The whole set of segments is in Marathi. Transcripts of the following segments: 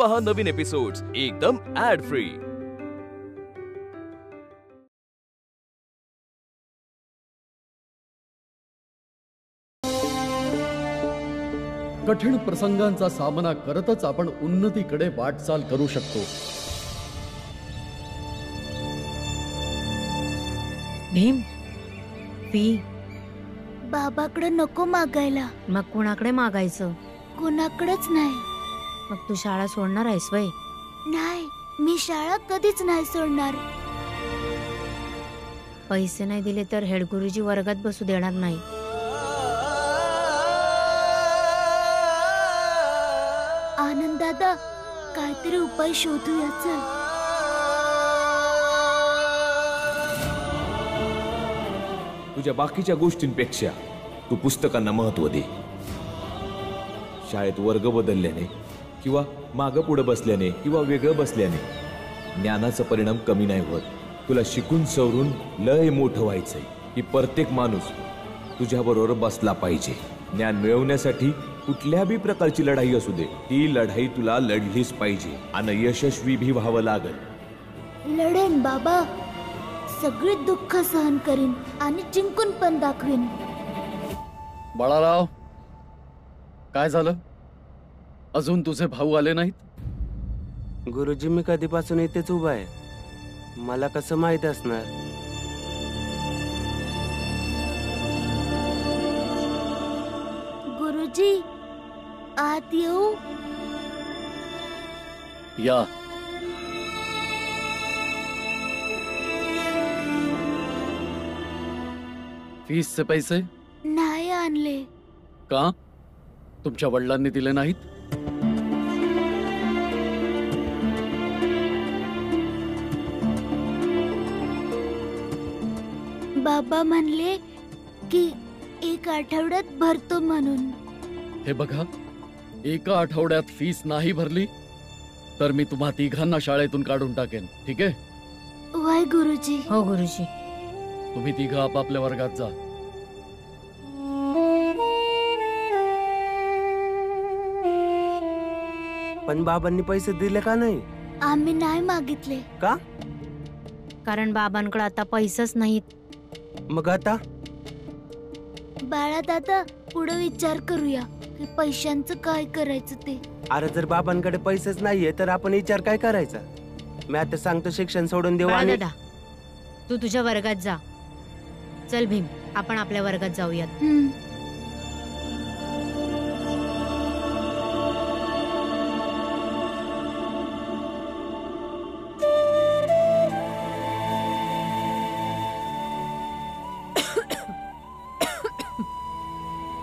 पहा नवीन एपिसोड्स एकदम ऍड फ्री। कठीण प्रसंगांचा सामना करतच आपण उन्नतीकडे वाटचाल करू शकतो। भीम, फी बाबाकडे नको मागायला। मग कुणाकडे मागायचं? कुणाकडेच नाही। मग तू शाळा सोडणार आहेस वय? नाही, मी शाळा कधीच नाही सोडणार। पैसे नाही दिले तर हेड गुरुजी वर्गात बसू देणार नाही। आनंद दादा, काहीतरी उपाय शोधूया चल। तुझ्या बाकीच्या गोष्टींपेक्षा तू पुस्तकांना महत्त्व दे। शाळेत वर्ग बदलल्याने किंवा मागं पुढे बसल्याने किंवा वेगळं बसल्याने ज्ञानाचा परिणाम कमी नाही होत। तुला शिकून सवरून लय मोठं व्हायचंय की प्रत्येक माणूस तुझ्याबरोबर बसला पाहिजे। ज्ञान मिळवण्यासाठी कुठल्या बी प्रकारची लढाई असू दे, ती लढाई तुला लढलीच पाहिजे आणि यशस्वी भी व्हावं लागेल। लढेन बाबा, सगळे दुःख सहन करीन आणि जिंकून पण दाखवीन। बाळाराव, काय झालं? अजून तुझे भाऊ आले नाहीत? गुरुजी, मी कधीपासून इथेच उभा आहे, मला कसं माहित असणार? गुरुजी, आत येऊ? या। फीसचे पैसे नाही आणले। का? तुमच्या वडिलांनी दिले नाहीत? बाबा म्हणले की 1 आठवड्यात भरतो म्हणून। हे बघा, एका आठवड्यात फीस नाही भरली तर मी तुम्हा तिघांना शाळेतून काढून टाकेन, ठीक आहे? वय गुरुजी। हो गुरुजी। तुम्ही तिघं आपापल्या वर्गात जा। पण बाबांनी पैसे दिले का नाही? आम्ही नाही मागितले। का? कारण बाबांकडे आता पैसेच नाहीत। मग आता? बाळा दादा, पुढे विचार करूया की पैशांचं काय करायचं ते। अरे, जर बाबांकडे पैसेच नाहीये तर आपण विचार काय करायचा? मी आता सांगतो, शिक्षण सोडून देऊ आणि दादा, तू तुझ्या वर्गात जा। चल भीम, आपण आपल्या वर्गात जाऊयात।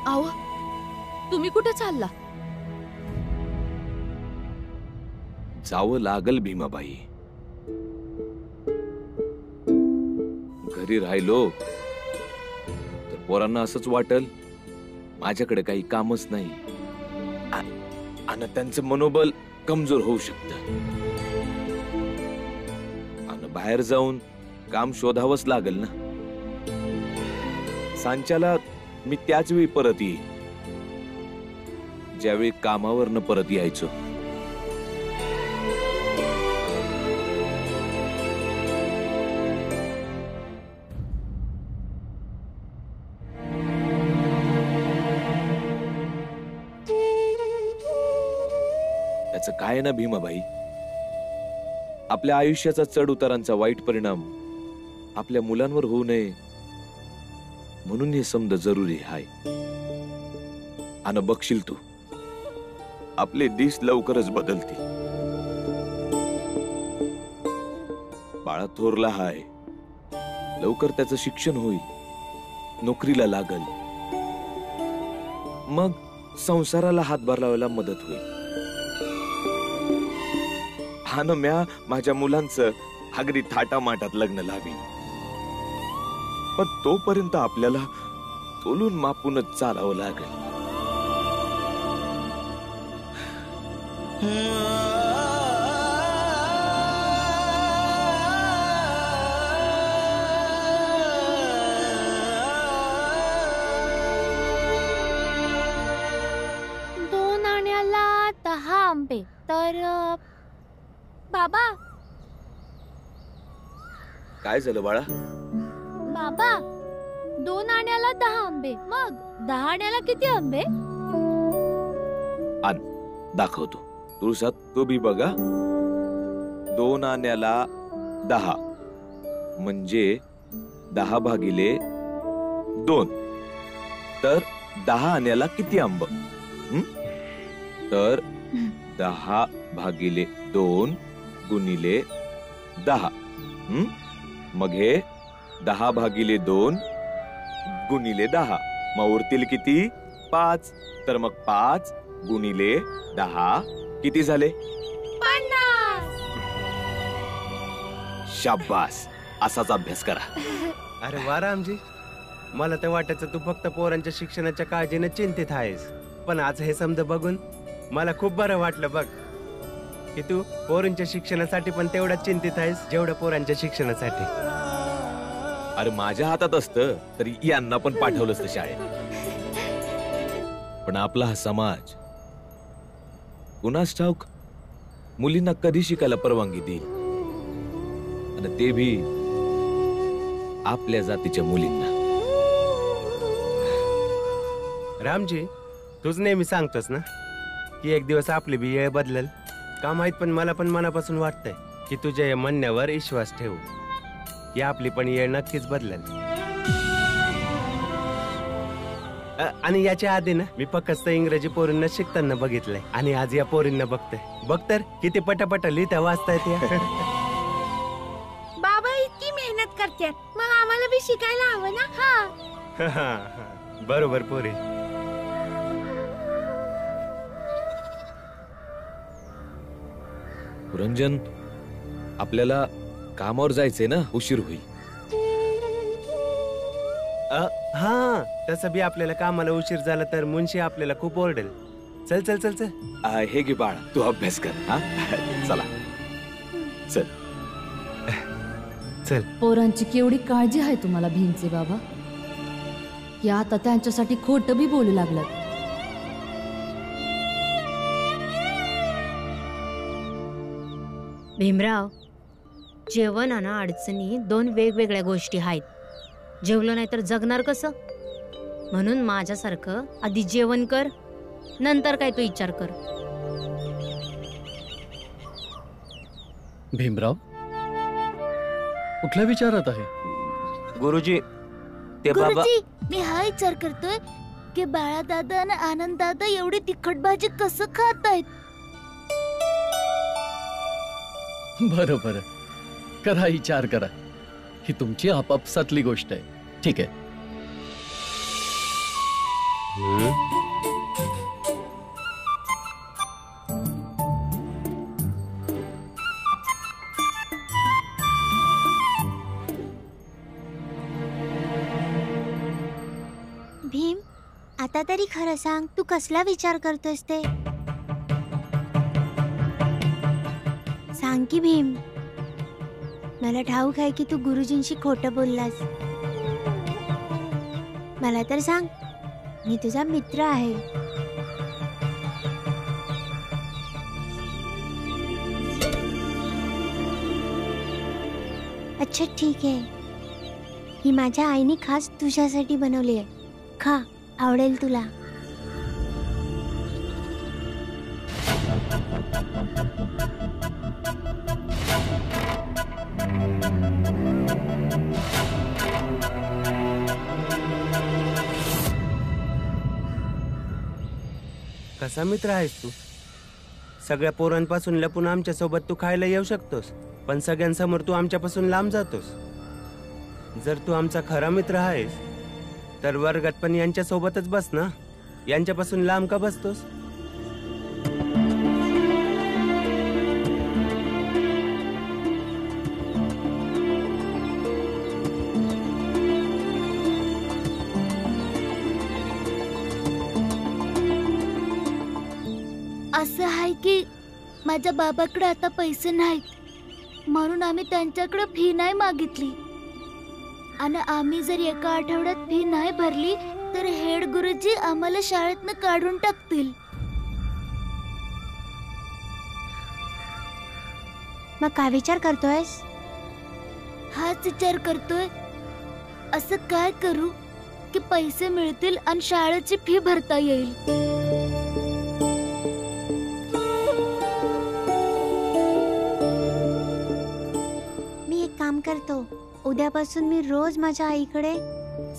आवा, तुम्ही कुठे चालला? जावं लागल भीमाबाई। घरी राहिलो तर पोरांना असंच वाटल माझ्याकडे काही कामच नाही आणि त्यांचं मनोबल कमजोर होऊ शकतं आणि बाहेर जाऊन काम शोधावंच लागल ना। सांच्याला मी त्याच वेळी परत येईन ज्यावेळी कामावरनं परत यायचो। त्याचं काय ना भीमाबाई, आपल्या आयुष्याचा चढ उतारांचा वाईट परिणाम आपल्या मुलांवर होऊ नये म्हणून हे समज जरुरी आहे। आणि बघशील तू, आपले दिस लवकरच बदलतील। बाळा थोरला हाय, लवकर त्याचं शिक्षण होईल, नोकरीला लागल, मग संसाराला हातभार लावायला मदत होईल। हा ना, म्या माझ्या मुलांचं अगदी थाटामाटात लग्न लावीन, पण तोपर्यंत आपल्याला तोलून मापूनच चालावं लागेल। दोन आण्याला 10 आंबे, तर तर बाबा काय झालं बाळा? बाबा 2 आण्याला 10 आंबे, मग 10 आण्याला किती आंबे? दाखवतो. तुळसात तो बी बघा. 2 आण्याला 10 म्हणजे 10 भागिले 2. तर 10 आण्याला किती आंब? तर 10 भागिले 2 गुणिले 10. मग हे 10 भागिले 2 गुणिले 10. मग उरतील किती? 5. तर मग 5 गुणिले 10 किती झाले? 50. शाबास, असाच अभ्यास करा. अरे वा रामजी, मला तर वाटायचं तू फक्त पोरांच्या शिक्षणाच्या काळजीने चिंतित आहेस, पण आज हे समज बघून मला खूप बरं वाटलं बघ, की तू पोरांच्या शिक्षणासाठी पण तेवढाच चिंतित आहेस जेवढं पोरांच्या शिक्षणासाठी. अरे माझ्या हातात असतं तरी यांना पण पाठवलं असतं शाळेत. पण आपला हा समाज कुणास ठाऊक मुलींना कधी शिकायला परवानगी देईल, आणि ते भी आपल्या जातीच्या मुलींना. रामजी, तूच नेहमी सांगतोस ना की एक दिवस आपली बी वेळ बदलेल. का माहित, पण मला पण मनापासून वाटतंय की तुझ्या या म्हणण्यावर विश्वास ठेवू, की आपली पण वेळ नक्कीच बदलेल. आणि याच्या आधी ना मी फक्त इंग्रजी पोरींना शिकताना बघितलंय, आणि आज या पोरींना बघतोय. बघ तर किती पटापट लिहिता वाचता येते. बाबा इतकी मेहनत करतात, मग आम्हाला बी शिकायला हवं ना. हा बरोबर पोरी. रंजन, आपल्याला कामावर जायचंय ना, उशीर होईल. हा, तसं बी आपल्याला कामाला उशीर झाला तर मुंशी आपल्याला खूप ओरडेल. चल चल चल चल. हे घे बाळा, तू अभ्यास कर. हा चला चल चल. पोरांची केवढी काळजी आहे तुम्हाला भीमचे बाबा, की आता त्यांच्यासाठी खोटं बी बोलू लागलात. भीमराव, जेवण आणि अडचणी 2 वेगवेगळ्या गोष्टी आहेत. जेवलं नाही तर जगणार कसं? म्हणून माझ्यासारखं आधी जेवण कर, नंतर काय तो विचार कर. भीमराव, कुठल्या विचारात आहे? गुरुजी, ते बाबा. गुरुजी, मी हा विचार करतोय की बाळा दादा आणि आनंद दादा एवढी तिखट भाजी कसं खात आहेत. बरं बरं, करा विचार करा. ही तुमची आपापसातली गोष्ट आहे. ठीक आहे. भीम, आता तरी खरं सांग, तू कसला विचार करतोस ते सांग की भीम. मला ठाऊक आहे की तू गुरुजींशी खोटं बोललास. मला तर सांग, मी तुझा मित्र आहे. अच्छा ठीक आहे, ही माझ्या आईने खास तुझ्यासाठी बनवली आहे. खा, आवडेल तुला. कसा मित्र आहेस तू? सगळ्या पोरांपासून लपून आमच्या सोबत तू खायला येऊ शकतोस, पण सगळ्यांसमोर तू आमच्यापासून लांब जातोस. जर तू आमचा खरा मित्र आहेस तर वर्गात पण यांच्या सोबतच बस ना. यांच्यापासून लांब का बसतोस? असं आहे की माझ्या बाबाकडे आता पैसे नाहीत, म्हणून आम्ही त्यांच्याकडे फी नाही मागितली. आणि आम्ही जर एका आठवड्यात फी नाही भरली तर हेड गुरुजी आम्हाला शाळेतनं काढून टाकतील. मग काय विचार करतोयस? हाच विचार करतोय, असं काय करू की पैसे मिळतील आणि शाळेची फी भरता येईल. मी एक काम करतो, उद्यापासून मी रोज माझ्या आईकडे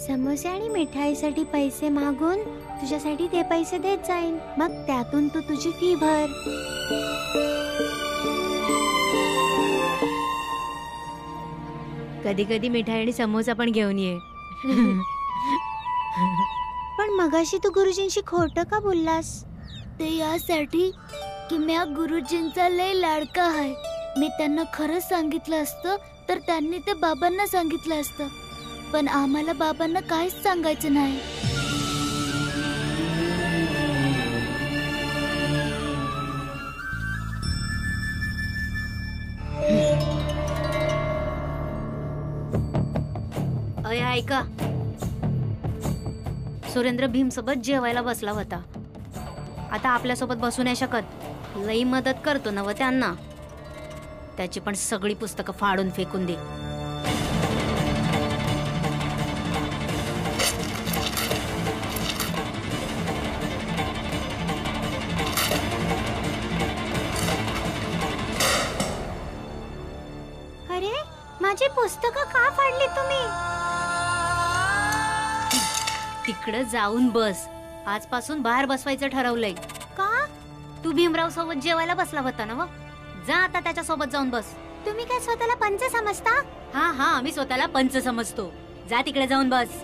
समोसे आणि मिठाईसाठी पैसे मागून तुझ्यासाठी ते पैसे देत जाईन. मग त्यातून तू तुझी फी भर. कधी कधी मिठाई आणि समोसा पण घेऊन ये. पण मगाशी तू गुरुजींशी खोटं का बोललास? ते यासाठी की मी गुरुजींचा लय लाडका आहे. मी त्यांना खरंच सांगितलं असतं तर त्यांनी ते बाबांना सांगितलं असतं, पण आम्हाला बाबांना काहीच सांगायचं नाही. अय ऐका, सुरेंद्र भीम सोबत जेवायला बसला होता. आता आपल्या सोबत बसू नाही शकत. लई मदत करतो ना व त्यांना. त्याची पण सगळी पुस्तकं फाडून फेकून दे. अरे माझी पुस्तकं का फाडली तुम्ही? तिकडे जाऊन बस. आजपासून बाहेर बसवायचं ठरवलंय. का? तू भीमराव सोबत जेवायला बसला होता ना? जा आता त्याच्या सोबत जाऊन बस. तुम्ही काय स्वतःला पंच समजता? हा हा, आम्ही स्वतःला पंच समजतो. जा तिकडे जाऊन बस.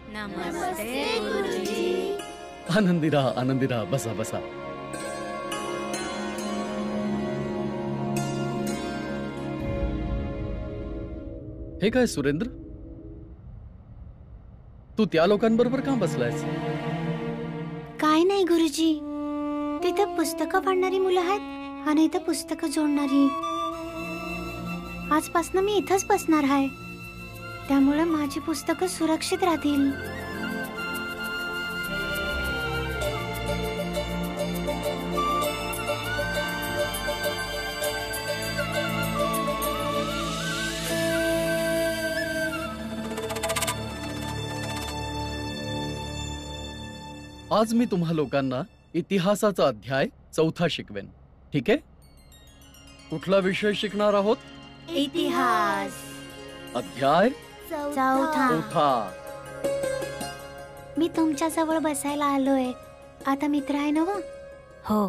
नमस्ते गुरुजी. आनंदी राहा. बसा बसा. हे काय सुरेंद्र, तू त्या लोकांबरोबर का बसलायस? काय नाही गुरुजी, तिथं पुस्तकं फाडणारी मुलं आहेत आणि इथं पुस्तकं जोडणारी. आजपासून मी इथंच बसणार आहे. त्यामुळे माझी पुस्तकं सुरक्षित राहतील. आज मी तुम्हा लोकांना इतिहासाचा अध्याय 4 शिकवेन. ठीक आहे? कुठला विषय शिकणार आहोत? इतिहास. अध्याय 4. मी तुमच्या जवळ बसायला आलोय. आता मित्र आहे ना? हो,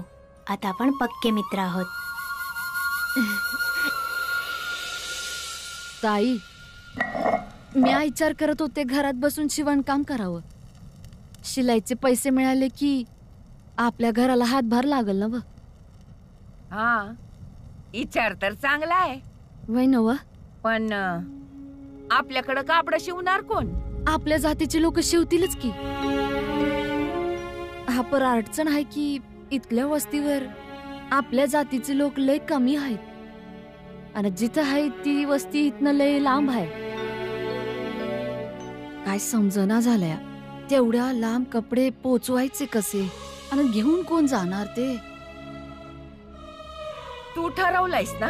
आता आपण पक्के मित्र आहोत. ताई, मी विचार करत होते घरात बसून शिवणकाम करावं. शिलाईचे पैसे मिळाले की आपल्या घराला हातभार लागल ना? हा, विचार तर चांगला आहे. वय नव, पण आपल्याकडं कापड शिवणार कोण? आपल्या जातीचे लोक शिवतीलच की. हा पर अडचण आहे की इथल्या वस्तीवर आपल्या जातीचे लोक लय कमी आहेत आणि जिथं आहे ती वस्ती इथनं लय लांब आहे. काय समजना झालंय. तेवढ्या लांब कपडे पोचवायचे कसे आणि घेऊन कोण जाणार ते? तू ठरवलंयस ना?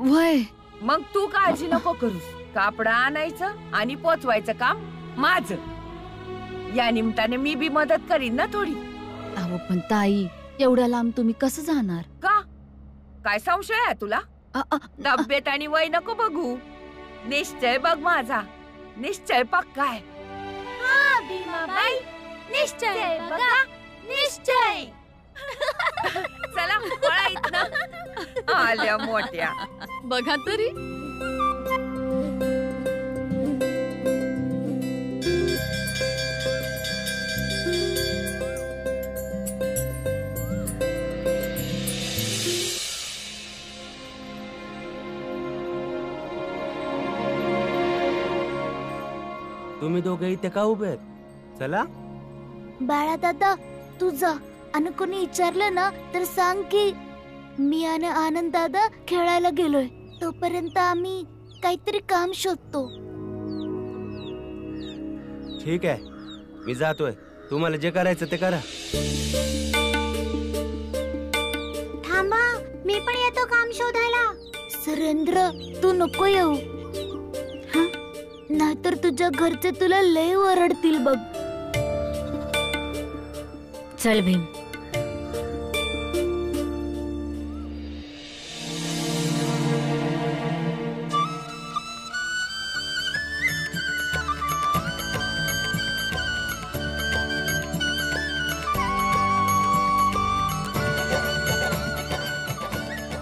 वय, मग तू काळजी नको करूस. कापड आणायचं आणि पोचवायचं काम माझं. या निमित्ताने मी बी मदत करीन ना थोडी. अहो पण ताई, एवढ्या लांब तुम्ही कसं जाणार? का? काय संशय आहे तुला? तब्येत आणि वय नको बघू. निश्चय बघ माझा. निश्चय पक्का आहे. भीमाबाई, निश्चय बघा, निश्चय. चला पळा इथनं. आल्या मोठ्या. बघा तरी. तुम्ही दोघे इथे का उभे आहेत? चला. बाळा दादा तू जा आणि कोणी विचारलं ना तर सांग की मी आणि आनंद दादा खेळायला गेलोय. तोपर्यंत आम्ही काहीतरी काम शोधतो. ठीक आहे, मी जातोय. तुम्हाला जे करायचं ते करा. थांबा, मी पण येतो काम शोधायला. सुरेंद्र तू नको येऊ, नाहीतर तुझ्या घरचे तुला लय ओरडतील बघ. चल भीम.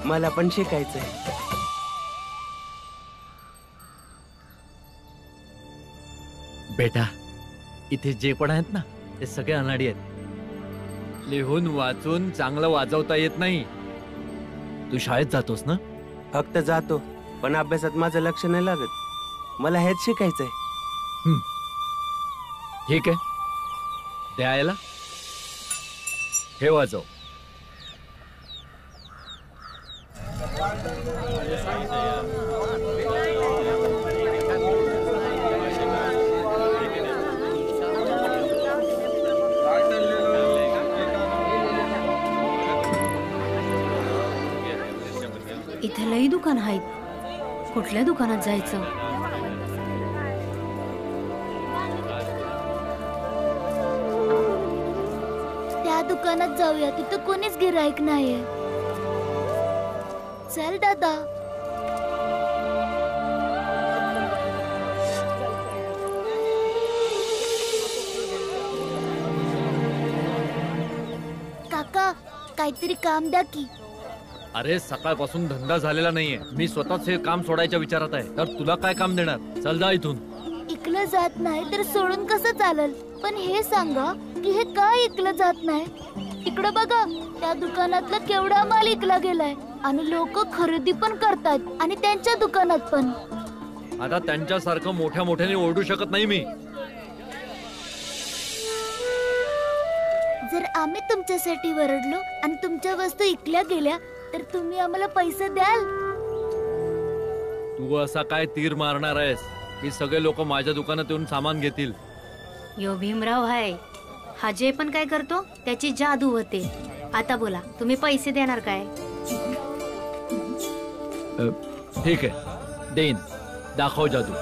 मला पण शिकायचंय. बेटा, इथे जे पण आहेत ना ते सगळे अनाडी आहेत. लिहून वाचून चांगलं वाजवता येत नाही. तू शाळेत जातोस ना? फक्त जातो, पण अभ्यासात माझं लक्ष नाही लागत. मला हेच शिकायचंय. ठीक आहे, द्यायला हे वाजव. इथे लई दुकान आहेत. कुठल्या दुकानात जायचं? त्या दुकानात जाऊया, तिथं कोणीच गिराईक नाहीये. चल दादा. काका काहीतरी काम द्या की. अरे सकाळपासून धंदा झालेला नाहीये. मी स्वतःच हे काम सोडायच्या विचारात आहे, तर तुला काय काम देणार? चल जा इथून. इकलं जात नाही तर सोडून कसं चालल? पण हे सांगा की हे का इकलं जात नाही? इकडं बघा, त्या दुकानातला केवढा माल इकला गेलाय आणि लोक खरेदी पण करतात आणि त्यांच्या दुकानात पण. आता त्यांच्यासारखं मोठ्या मोठ्याने ओरडू शकत नाही मी. जर आम्ही तुमच्यासाठी वरडलो आणि तुमच्या वस्तू इकल्या गेल्या तर तुम्ही आम्हाला पैसे द्याल? तू असा काय तीर मारणार आहेस की सगळे लोक माझ्या दुकानात येऊन सामान घेतील? यो भीमराव आहे, हा जे पण काय करतो त्याची जादू होते. आता बोला, तुम्ही पैसे देणार काय? ठीक आहे, देईन. दाखव जादू.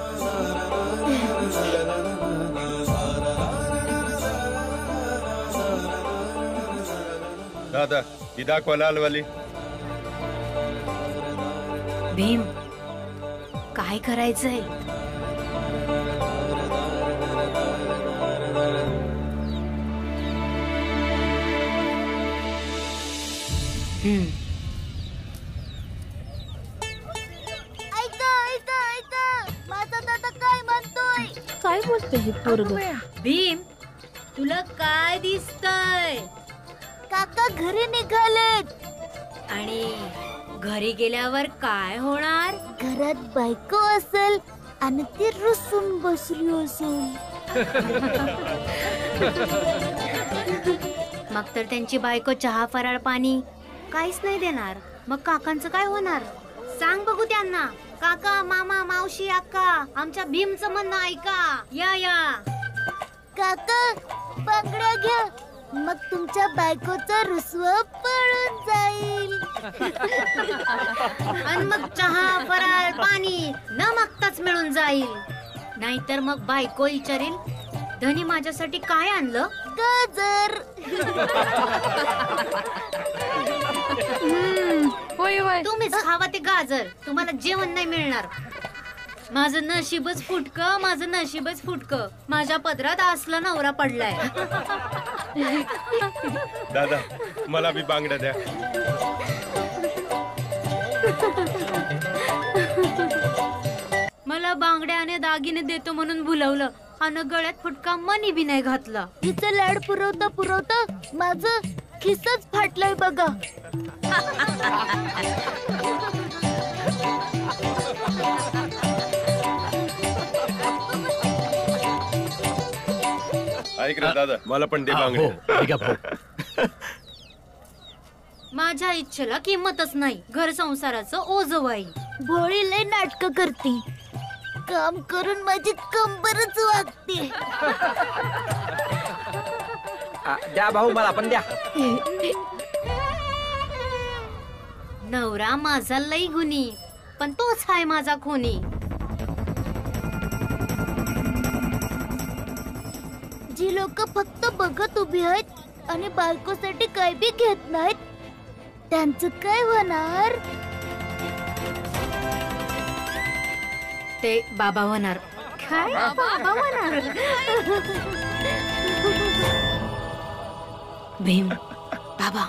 दादा ही दाखवा लालवाली. भीम, काय करायचंय? माझा दादा काय म्हणतोय? काय बोलते हे पोरग? भीम, तुला काय दिसतंय? काका घरी निघालेत. आणि घरी गेल्यावर काय होणार? घरात बायको असेल आणि ती रुसून बसली असेल. मग तर त्यांची बायको चहा फराळ पाणी काहीच नाही देणार. मग काकांचं काय होणार? सांग बघू त्यांना. काका मामा मावशी अक्का, आमच्या भीमचं म्हणणं ऐका. या या काका बांगड्या घ्या, मग तुमच्या बायकोचा रुसवा पळून जाईल. आणि मग चहा फराळ पाणी न मागताच मिळून जाईल. नाहीतर मग बायको विचारेल, धनी माझ्यासाठी काय आणलं? गाजर. होय होय. तुम्हीच खावा ते गाजर, तुम्हाला जेवण नाही मिळणार. माझं नशीबच फुटकं, माझं नशीबच फुटकं. माझ्या पदरात असला नवरा पडलाय. दादा मला बी बांगड्या द्या. मला बांगड्या आणि दागिने देतो म्हणून बोलवलं आणि गळ्यात फुटका मनी बी नाही घातला. तिचं लाड पुरवता पुरवता माझं खिसच फाटलंय बघा. ऐक रे दादा मला पण दे बांगड्या. हो, ठीक आहे, भाऊ. माझ्या इच्छेला किंमतच नाही. घर संसाराचं ओझवाई. भोळी लय नाटक करती. काम करून माझी कंबरच वागते. द्या भाऊ, मला पण द्या. नवरा माझा लई गुणी, पण तोच हाय माझा खोनी. जी लोक फक्त बघत उभी आहेत आणि बायकोसाठी काय बी घेत नाहीत, त्यांचं काय होणार? ते बाबा होणार. काय बाबा होणार? भीम बाबा